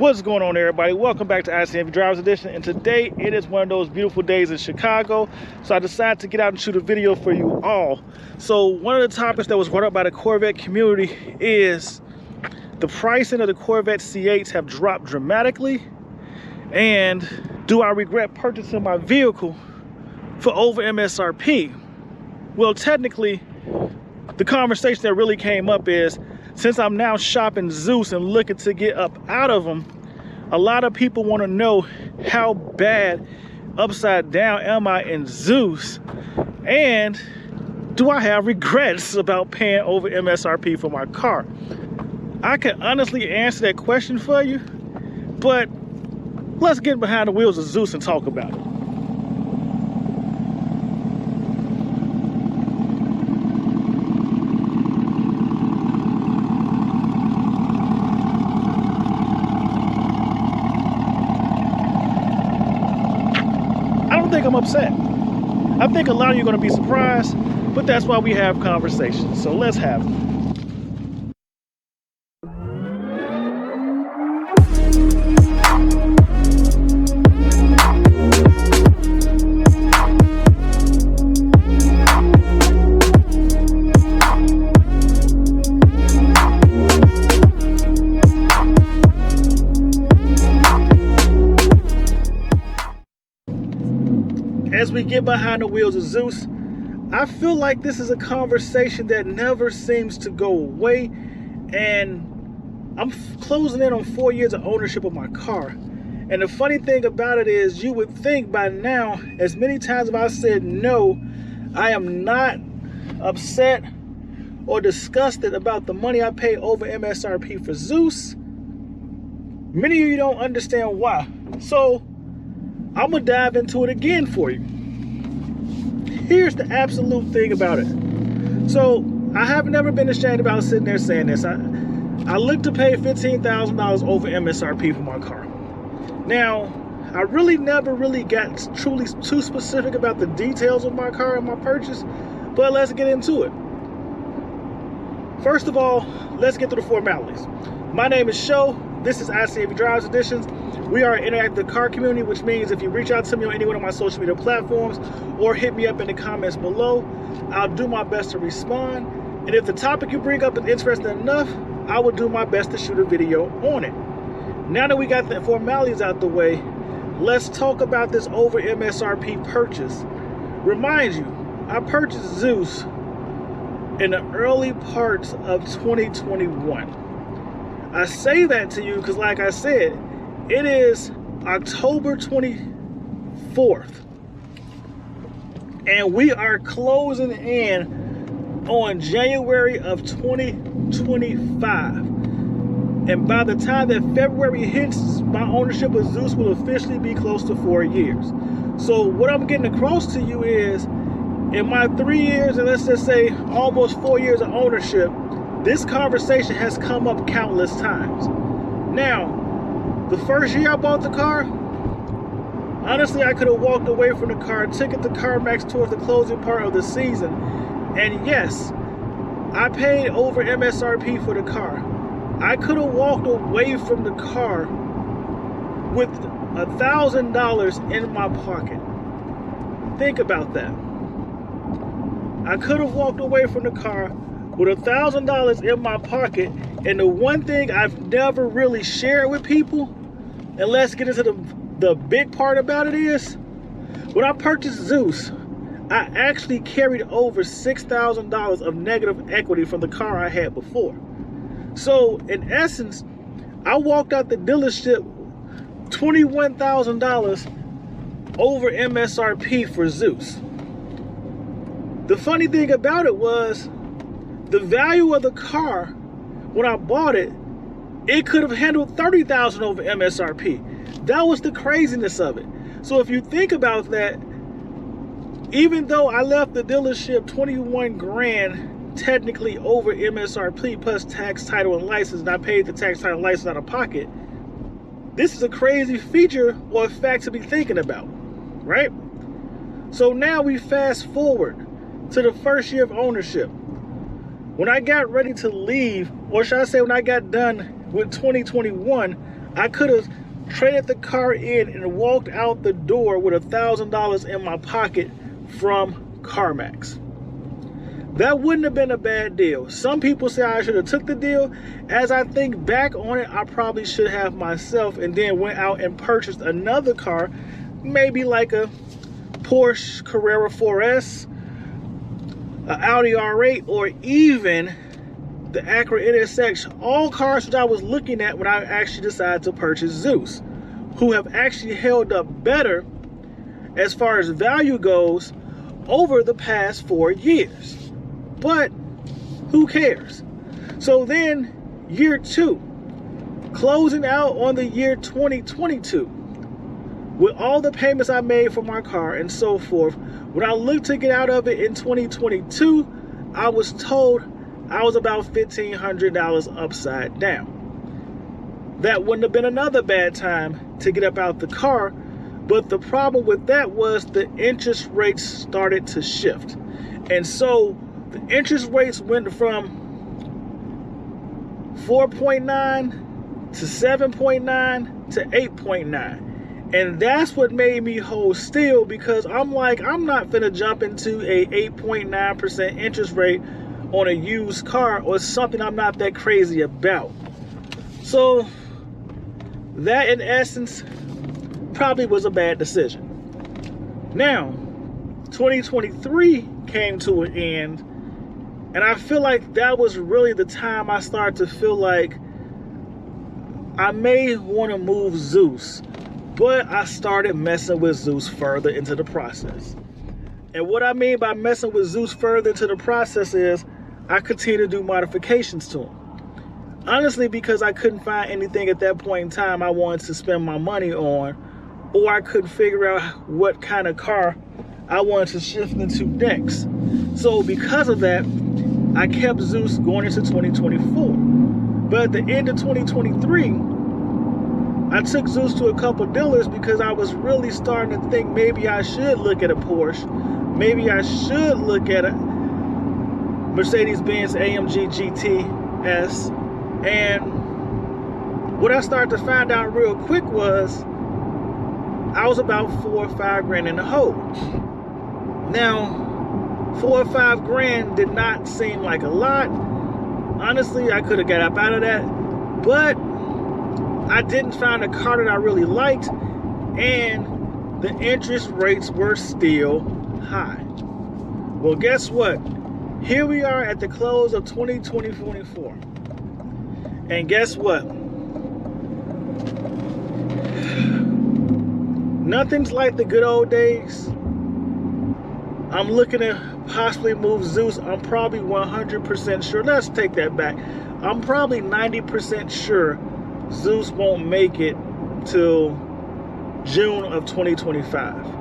What's going on, everybody? Welcome back to ICNV Drivers Edition, and today it is one of those beautiful days in Chicago, so I decided to get out and shoot a video for you all. So one of the topics that was brought up by the Corvette community is the pricing of the Corvette C8s have dropped dramatically, and do I regret purchasing my vehicle for over MSRP? Well, technically, the conversation that really came up is, since I'm now shopping Zeus and looking to get up out of them, a lot of people want to know how bad upside down am I in Zeus, and do I have regrets about paying over MSRP for my car? I can honestly answer that question for you, but let's get behind the wheels of Zeus and talk about it. I'm upset. I think a lot of you are going to be surprised, but that's why we have conversations. So let's have them. As we get behind the wheels of Zeus, I feel like this is a conversation that never seems to go away, and I'm closing in on 4 years of ownership of my car. And the funny thing about it is, you would think by now, as many times as I've said no, I am not upset or disgusted about the money I pay over MSRP for Zeus. Many of you don't understand why. So I'm gonna dive into it again for you. Here's the absolute thing about it. So I have never been ashamed about sitting there saying this. I look to pay $15,000 over MSRP for my car. Now, I really never got truly too specific about the details of my car and my purchase, but let's get into it. First of all, let's get through the formalities. My name is Sho. This is ICNV Drivers Edition. We are an interactive car community, which means if you reach out to me on any one of my social media platforms or hit me up in the comments below, I'll do my best to respond. And if the topic you bring up is interesting enough, I will do my best to shoot a video on it. Now that we got the formalities out the way, let's talk about this over MSRP purchase. Remind you, I purchased Zeus in the early parts of 2021. I say that to you because, like I said, it is October 24th, and we are closing in on January of 2025. And by the time that February hits, my ownership of Zeus will officially be close to 4 years. So what I'm getting across to you is, in my 3 years, and let's just say almost 4 years of ownership, this conversation has come up countless times. Now, the first year I bought the car, honestly, I could have walked away from the car, took it to CarMax towards the closing part of the season, and yes, I paid over MSRP for the car. I could have walked away from the car with $1,000 in my pocket. Think about that. I could have walked away from the car with $1,000 in my pocket, and the one thing I've never really shared with people, and let's get into the big part about it, is when I purchased Zeus, I actually carried over $6,000 of negative equity from the car I had before. So in essence, I walked out the dealership $21,000 over MSRP for Zeus. The funny thing about it was, the value of the car, when I bought it, it could have handled $30,000 over MSRP. That was the craziness of it. So if you think about that, even though I left the dealership 21 grand technically over MSRP plus tax, title, and license, and I paid the tax, title, and license out of pocket, this is a crazy feature or a fact to be thinking about, right? So now we fast forward to the first year of ownership. When I got ready to leave, or should I say when I got done with 2021, I could have traded the car in and walked out the door with $1,000 in my pocket from CarMax. That wouldn't have been a bad deal. Some people say I should have took the deal. As I think back on it, I probably should have myself, and then went out and purchased another car, maybe like a Porsche Carrera 4S, an Audi R8, or even the Acura NSX. All cars that I was looking at when I actually decided to purchase Zeus, who have actually held up better as far as value goes over the past 4 years. But who cares? So then, year 2, closing out on the year 2022, with all the payments I made for my car and so forth, when I looked to get out of it in 2022, I was told I was about $1,500 upside down. That wouldn't have been another bad time to get up out the car, but the problem with that was the interest rates started to shift. And so the interest rates went from 4.9 to 7.9 to 8.9. And that's what made me hold still, because I'm like, I'm not finna jump into a 8.9% interest rate on a used car or something I'm not that crazy about. So that, in essence, probably was a bad decision. Now, 2023 came to an end, and I feel like that was really the time I started to feel like I may want to move Zeus, but I started messing with Zeus further into the process. And what I mean by messing with Zeus further into the process is I continue to do modifications to him. Honestly, because I couldn't find anything at that point in time I wanted to spend my money on, or I couldn't figure out what kind of car I wanted to shift into next. So because of that, I kept Zeus going into 2024. But at the end of 2023, I took Zeus to a couple dealers because I was really starting to think maybe I should look at a Porsche. Maybe I should look at a Mercedes-Benz AMG GTS. And what I started to find out real quick was I was about $4 or $5 grand in the hole. Now, $4 or $5 grand did not seem like a lot. Honestly, I could have got up out of that, but I didn't find a car that I really liked, and the interest rates were still high. Well, guess what? Here we are at the close of 2024. And guess what? Nothing's like the good old days. I'm looking to possibly move Zeus. I'm probably 100% sure. Let's take that back. I'm probably 90% sure Zeus won't make it till June of 2025.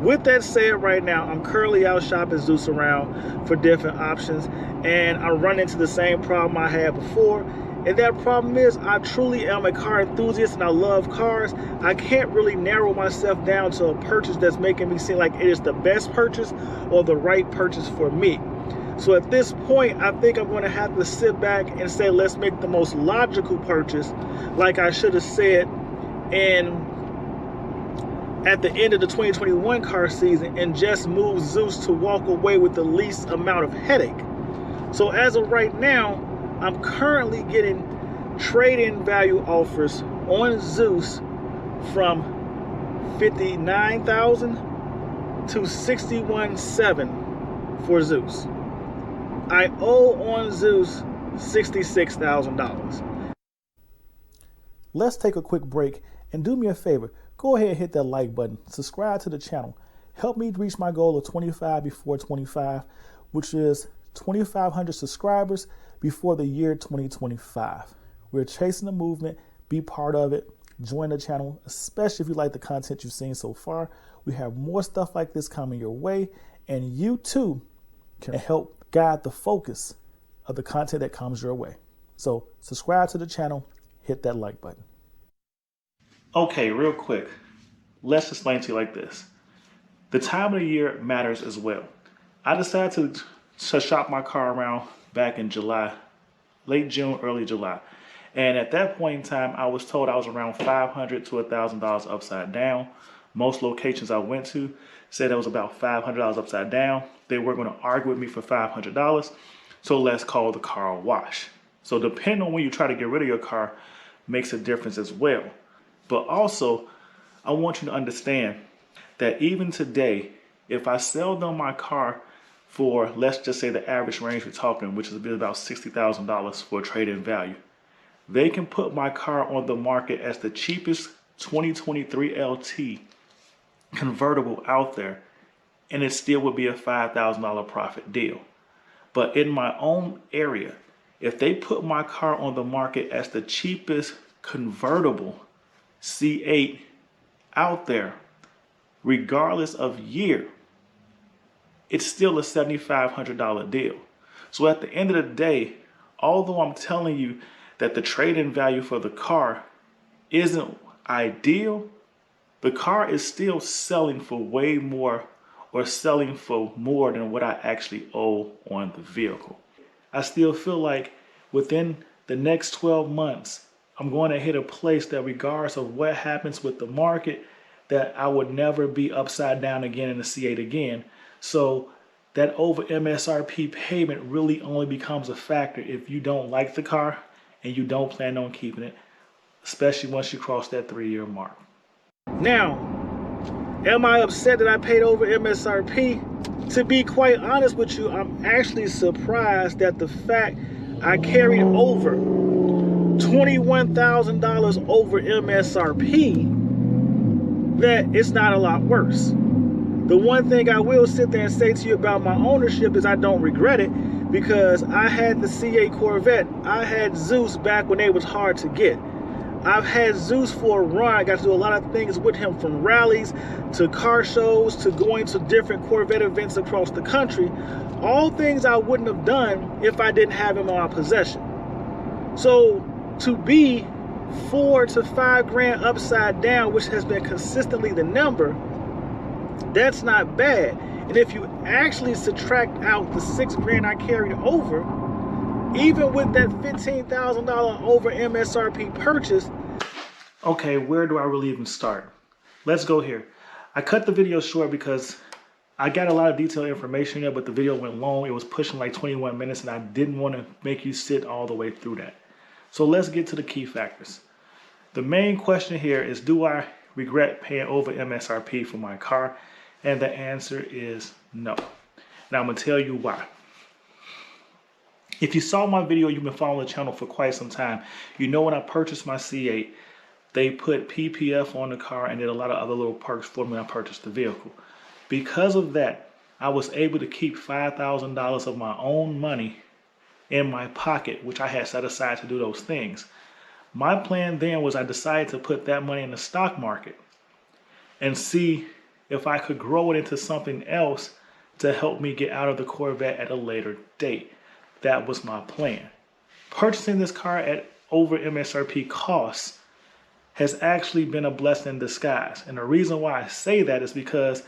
With that said, right now, I'm currently out shopping Zeus around for different options, and I run into the same problem I had before. And that problem is I truly am a car enthusiast and I love cars. I can't really narrow myself down to a purchase that's making me seem like it is the best purchase or the right purchase for me. So at this point, I think I'm going to have to sit back and say, let's make the most logical purchase, like I should have said at the end of the 2021 car season, and just move Zeus to walk away with the least amount of headache. So as of right now, I'm currently getting trade-in value offers on Zeus from $59,000 to $61,700 for Zeus. I owe on Zeus $66,000. Let's take a quick break, and do me a favor, go ahead and hit that like button, subscribe to the channel, help me reach my goal of 25 before 25, which is 2,500 subscribers before the year 2025. We're chasing the movement. Be part of it. Join the channel, especially if you like the content you've seen so far. We have more stuff like this coming your way, and you too can help guide the focus of the content that comes your way. So subscribe to the channel, hit that like button. Okay, real quick, let's explain to you like this. The time of the year matters as well. I decided to shop my car around back in July, late June, early July. And at that point in time, I was told I was around $500 to $1,000 upside down. Most locations I went to said it was about $500 upside down. They were going to argue with me for $500. So let's call the car a wash. So depending on when you try to get rid of your car makes a difference as well. But also, I want you to understand that even today, if I sell them my car for, let's just say the average range we're talking, which is about $60,000 for trade-in value, they can put my car on the market as the cheapest 2023 LT convertible out there, and it still would be a $5,000 profit deal. But in my own area, if they put my car on the market as the cheapest convertible C8 out there, regardless of year, it's still a $7,500 deal. So at the end of the day, although I'm telling you that the trade-in value for the car isn't ideal, the car is still selling for way more, or selling for more than what I actually owe on the vehicle. I still feel like within the next 12 months, I'm going to hit a place that regardless of what happens with the market, that I would never be upside down again in the C8 again. So that over MSRP payment really only becomes a factor if you don't like the car and you don't plan on keeping it, especially once you cross that 3-year mark. Now, am I upset that I paid over MSRP? To be quite honest with you, I'm actually surprised that the fact I carried over $21,000 over MSRP, that it's not a lot worse. The one thing I will sit there and say to you about my ownership is I don't regret it, because I had the C8 Corvette. I had Zeus back when they was hard to get. I've had Zeus for a run. I got to do a lot of things with him, from rallies to car shows to going to different Corvette events across the country. All things I wouldn't have done if I didn't have him in my possession. So to be $4 to $5 grand upside down, which has been consistently the number, that's not bad. And if you actually subtract out the $6 grand I carried over, even with that $15,000 over MSRP purchase. Okay, where do I really even start? Let's go here. I cut the video short because I got a lot of detailed information there, but the video went long. It was pushing like 21 minutes, and I didn't want to make you sit all the way through that. So let's get to the key factors. The main question here is, do I regret paying over MSRP for my car? And the answer is no. Now I'm going to tell you why. If you saw my video, you've been following the channel for quite some time, you know when I purchased my C8, they put PPF on the car and did a lot of other little perks for me when I purchased the vehicle. Because of that, I was able to keep $5,000 of my own money in my pocket, which I had set aside to do those things. My plan then was I decided to put that money in the stock market and see if I could grow it into something else to help me get out of the Corvette at a later date. That was my plan. Purchasing this car at over MSRP costs has actually been a blessing in disguise. And the reason why I say that is because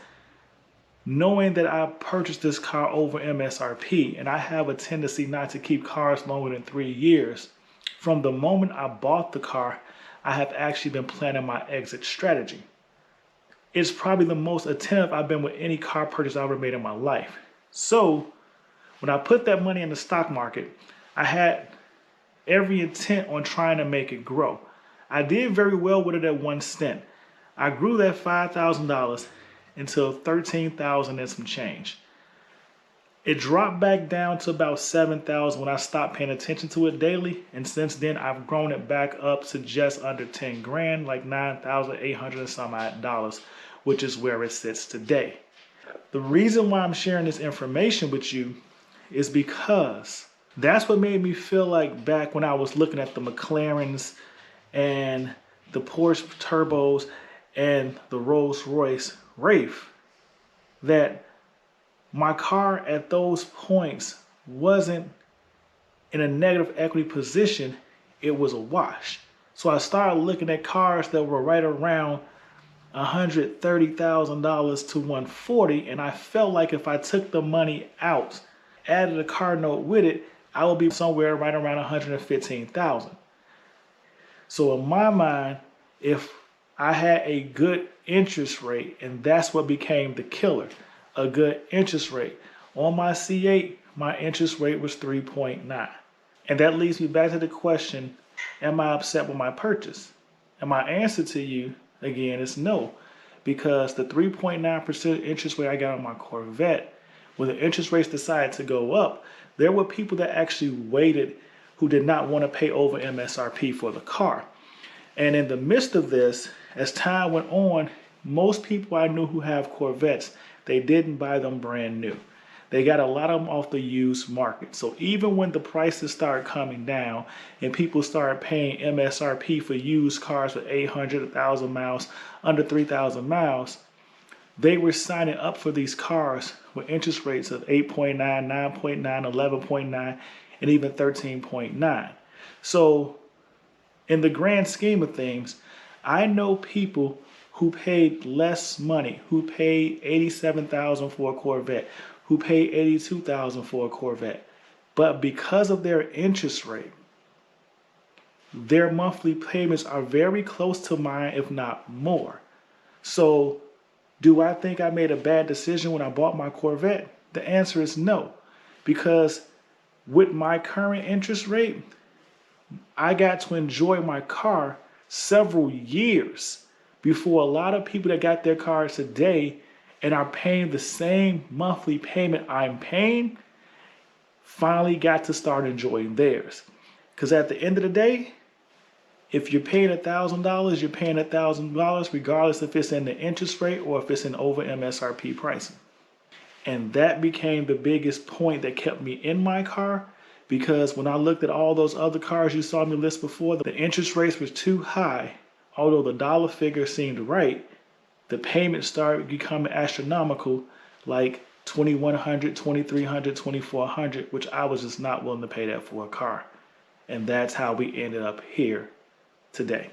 knowing that I purchased this car over MSRP, and I have a tendency not to keep cars longer than 3 years, from the moment I bought the car, I have actually been planning my exit strategy. It's probably the most attentive I've been with any car purchase I ever made in my life. So when I put that money in the stock market, I had every intent on trying to make it grow. I did very well with it at one stint. I grew that $5,000 until $13,000 and some change. It dropped back down to about $7,000 when I stopped paying attention to it daily. And since then, I've grown it back up to just under 10 grand, like $9,800 and some odd dollars, which is where it sits today. The reason why I'm sharing this information with you is because that's what made me feel like back when I was looking at the McLarens and the Porsche turbos and the Rolls Royce Wraith, that my car at those points wasn't in a negative equity position, it was a wash. So I started looking at cars that were right around $130,000 to $140,000, and I felt like if I took the money out, added a car note with it, I would be somewhere right around $115,000. So in my mind, if I had a good interest rate, and that's what became the killer, a good interest rate. On my C8, my interest rate was 3.9. And that leads me back to the question, am I upset with my purchase? And my answer to you, again, is no. Because the 3.9% interest rate I got on my Corvette, when the interest rates decided to go up, there were people that actually waited who did not want to pay over MSRP for the car. And in the midst of this, as time went on, most people I knew who have Corvettes, they didn't buy them brand new. They got a lot of them off the used market. So even when the prices started coming down and people started paying MSRP for used cars with 800, 1,000 miles, under 3,000 miles, they were signing up for these cars with interest rates of 8.9, 9.9, 11.9, and even 13.9. So in the grand scheme of things, I know people who paid less money, who paid $87,000 for a Corvette, who paid $82,000 for a Corvette. But because of their interest rate, their monthly payments are very close to mine, if not more. So do I think I made a bad decision when I bought my Corvette? The answer is no. Because with my current interest rate, I got to enjoy my car several years before a lot of people that got their cars today and are paying the same monthly payment I'm paying finally got to start enjoying theirs. Because at the end of the day, if you're paying $1,000, you're paying $1,000 regardless if it's in the interest rate or if it's in over MSRP pricing. And that became the biggest point that kept me in my car, because when I looked at all those other cars you saw me list before, the interest rates were too high. Although the dollar figure seemed right, the payments started becoming astronomical, like $2,100, $2,300, $2,400, which I was just not willing to pay that for a car. And that's how we ended up here today.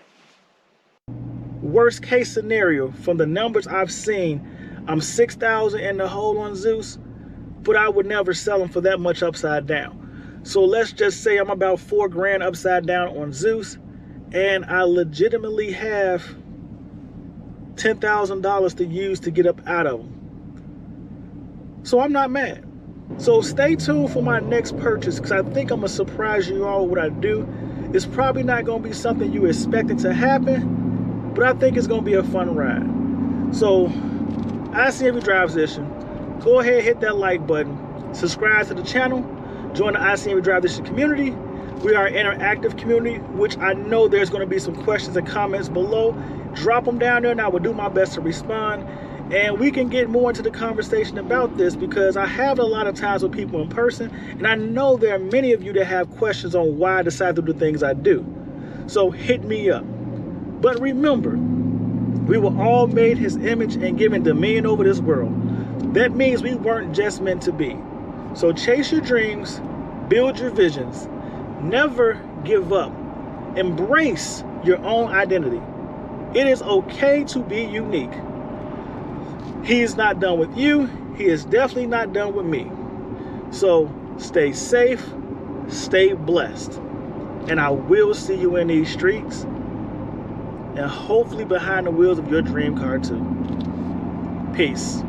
Worst case scenario, from the numbers I've seen, I'm 6,000 in the hole on Zeus, but I would never sell them for that much upside down. So let's just say I'm about $4,000 upside down on Zeus, and I legitimately have $10,000 to use to get up out of them. So I'm not mad. So stay tuned for my next purchase, because I think I'm going to surprise you all with what I do. It's probably not going to be something you expected to happen, but I think it's going to be a fun ride. So ICNV Driversedition, go ahead, hit that like button, subscribe to the channel, join the ICNV Driversedition community. We are an interactive community, which I know there's going to be some questions and comments below. Drop them down there and I will do my best to respond. And we can get more into the conversation about this, because I have a lot of times with people in person, and I know there are many of you that have questions on why I decide to do the things I do. So hit me up. But remember, we were all made his image and given dominion over this world. That means we weren't just meant to be. So chase your dreams, build your visions, never give up. Embrace your own identity. It is okay to be unique. He is not done with you. He is definitely not done with me. So stay safe, stay blessed. And I will see you in these streets, and hopefully behind the wheels of your dream car too. Peace.